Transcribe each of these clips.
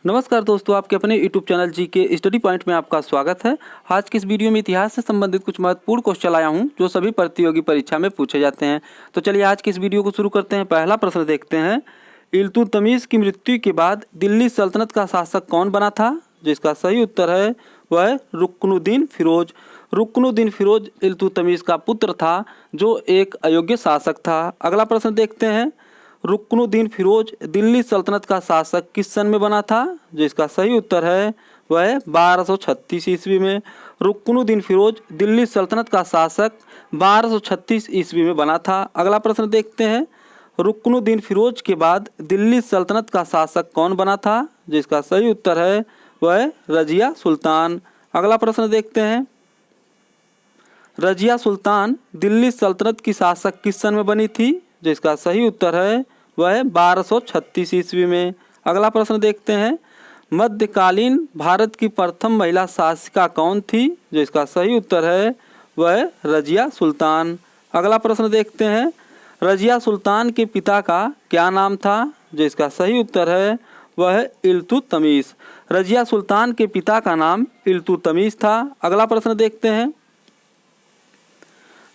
नमस्कार दोस्तों, आपके अपने YouTube चैनल जी के स्टडी पॉइंट में आपका स्वागत है। आज की इस वीडियो में इतिहास से संबंधित कुछ महत्वपूर्ण क्वेश्चन लाया हूं जो सभी प्रतियोगी परीक्षा में पूछे जाते हैं। तो चलिए आज की इस वीडियो को शुरू करते हैं। पहला प्रश्न देखते हैं, इल्तुतमिश की मृत्यु के बाद दिल्ली सल्तनत का शासक कौन बना था? जिसका सही उत्तर है वह है रुकनुद्दीन फिरोज। रुकनुद्दीन फिरोज इल्तुतमिश का पुत्र था जो एक अयोग्य शासक था। अगला प्रश्न देखते हैं, रुकनुद्दीन फिरोज दिल्ली सल्तनत का शासक किस सन में बना था? जिसका सही उत्तर है वह 1236 ईस्वी में। रुकनुद्दीन फिरोज दिल्ली सल्तनत का शासक 1236 ईस्वी में बना था। अगला प्रश्न देखते हैं, रुकनुद्दीन फिरोज के बाद दिल्ली सल्तनत का शासक कौन बना था? जिसका सही उत्तर है वह रजिया सुल्तान। अगला प्रश्न देखते हैं, रजिया सुल्तान दिल्ली सल्तनत की शासक किस सन में बनी थी? जिसका सही उत्तर है वह 1236 ईस्वी में। अगला प्रश्न देखते हैं, मध्यकालीन भारत की प्रथम महिला शासिका कौन थी? जिसका सही उत्तर है वह रजिया सुल्तान। अगला प्रश्न देखते हैं, रजिया सुल्तान के पिता का क्या नाम था? जिसका सही उत्तर है वह इल्तुतमिश। रजिया सुल्तान के पिता का नाम इल्तुतमिश था। अगला प्रश्न देखते हैं,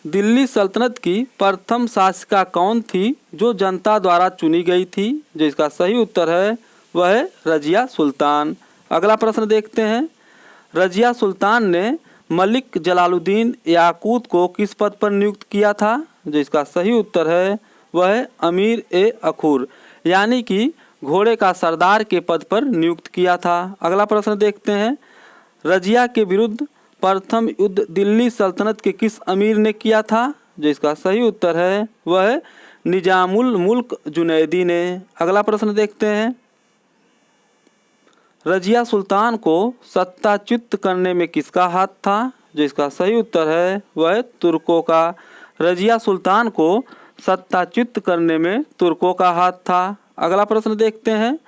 दिल्ली सल्तनत की प्रथम शासिका कौन थी जो जनता द्वारा चुनी गई थी? जिसका सही उत्तर है वह रजिया सुल्तान। अगला प्रश्न देखते हैं, रजिया सुल्तान ने मलिक जलालुद्दीन याकूत को किस पद पर नियुक्त किया था? जिसका सही उत्तर है वह अमीर ए अखूर यानी कि घोड़े का सरदार के पद पर नियुक्त किया था। अगला प्रश्न देखते हैं, रजिया के विरुद्ध प्रथम युद्ध दिल्ली सल्तनत के किस अमीर ने किया था? जिसका सही उत्तर है वह निजामुल मुल्क जुनैदी ने। अगला प्रश्न देखते हैं, रजिया सुल्तान को सत्ताच्युत करने में किसका हाथ था? जिसका सही उत्तर है वह तुर्कों का। रजिया सुल्तान को सत्ताच्युत करने में तुर्कों का हाथ था। अगला प्रश्न देखते हैं,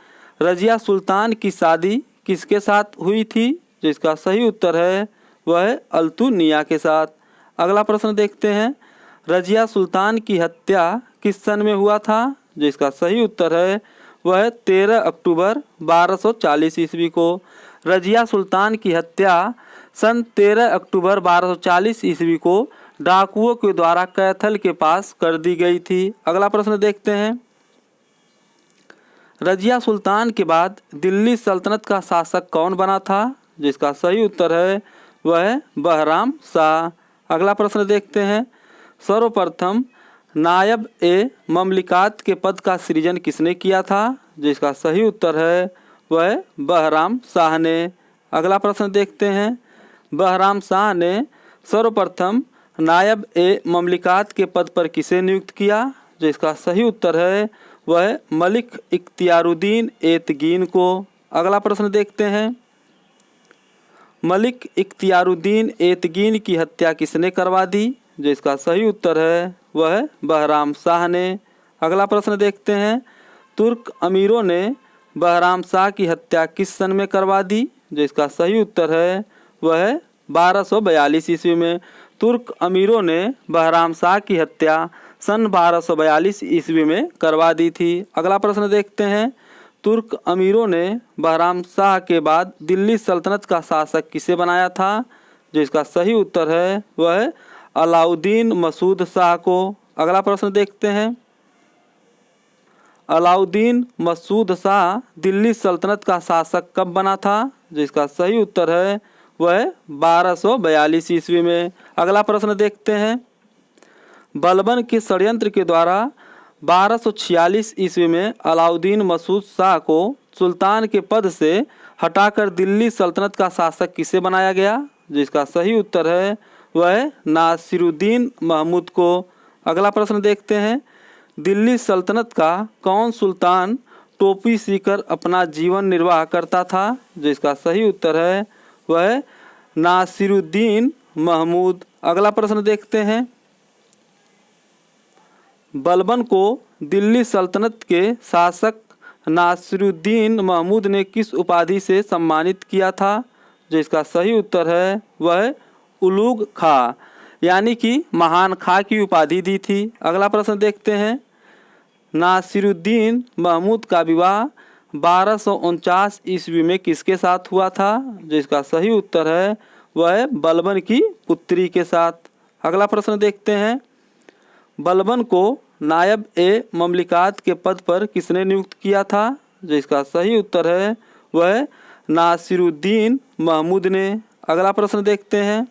रजिया सुल्तान की शादी किसके साथ हुई थी? जिसका सही उत्तर है वह अल्तुनिया के साथ। अगला प्रश्न देखते हैं, रजिया सुल्तान की हत्या किस सन में हुआ था? जिसका सही उत्तर है वह 13 अक्टूबर 1240 ईस्वी को। रजिया सुल्तान की हत्या सन 13 अक्टूबर 1240 ईस्वी को डाकुओं के द्वारा कैथल के पास कर दी गई थी। अगला प्रश्न देखते हैं, रजिया सुल्तान के बाद दिल्ली सल्तनत का शासक कौन बना था? जिसका सही उत्तर है वह बहराम शाह। अगला प्रश्न देखते हैं, सर्वप्रथम नायब ए ममलिकात के पद का सृजन किसने किया था? जिसका सही उत्तर है वह बहराम शाह ने। अगला प्रश्न देखते हैं, बहराम शाह ने सर्वप्रथम नायब ए ममलिकात के पद पर किसे नियुक्त किया? जिसका सही उत्तर है वह मलिक इख्तियारुद्दीन एतगीन को। अगला प्रश्न देखते हैं, मलिक इख्तियारुद्दीन एतगीन की हत्या किसने करवा दी? जिसका सही उत्तर है वह बहराम शाह ने। अगला प्रश्न देखते हैं, तुर्क अमीरों ने बहराम शाह की हत्या किस सन में करवा दी? जिसका सही उत्तर है वह 1242 ईस्वी में। तुर्क अमीरों ने बहराम शाह की हत्या सन 1242 ईस्वी में करवा दी थी। अगला प्रश्न देखते हैं, तुर्क अमीरों ने बहराम शाह के बाद दिल्ली सल्तनत का शासक किसे बनाया था? जिसका सही उत्तर है वह अलाउद्दीन मसूद शाह को। अगला प्रश्न देखते हैं, अलाउद्दीन मसूद शाह दिल्ली सल्तनत का शासक कब बना था? जिसका सही उत्तर है वह 1242 ईस्वी में। अगला प्रश्न देखते हैं, बलबन के षड्यंत्र के द्वारा 1246 ईस्वी में अलाउद्दीन मसूद शाह को सुल्तान के पद से हटाकर दिल्ली सल्तनत का शासक किसे बनाया गया? जिसका सही उत्तर है वह नासिरुद्दीन महमूद को। अगला प्रश्न देखते हैं, दिल्ली सल्तनत का कौन सुल्तान टोपी सीकर अपना जीवन निर्वाह करता था? जिसका सही उत्तर है वह नासिरुद्दीन महमूद। अगला प्रश्न देखते हैं, बलबन को दिल्ली सल्तनत के शासक नासिरुद्दीन महमूद ने किस उपाधि से सम्मानित किया था? जिसका सही उत्तर है वह उलूग खां यानी कि महान खां की उपाधि दी थी। अगला प्रश्न देखते हैं, नासिरुद्दीन महमूद का विवाह 1249 ईस्वी में किसके साथ हुआ था? जिसका सही उत्तर है वह है बलबन की पुत्री के साथ। अगला प्रश्न देखते हैं, बलबन को नायब ए ममलिकात के पद पर किसने नियुक्त किया था? जिसका सही उत्तर है वह नासिरुद्दीन महमूद ने। अगला प्रश्न देखते हैं,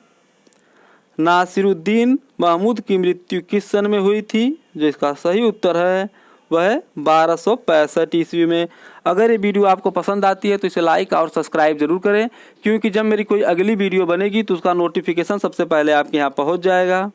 नासिरुद्दीन महमूद की मृत्यु किस सन में हुई थी? जिसका सही उत्तर है वह 1265 ईस्वी में। अगर ये वीडियो आपको पसंद आती है तो इसे लाइक और सब्सक्राइब जरूर करें, क्योंकि जब मेरी कोई अगली वीडियो बनेगी तो उसका नोटिफिकेशन सबसे पहले आपके यहाँ पहुँच जाएगा।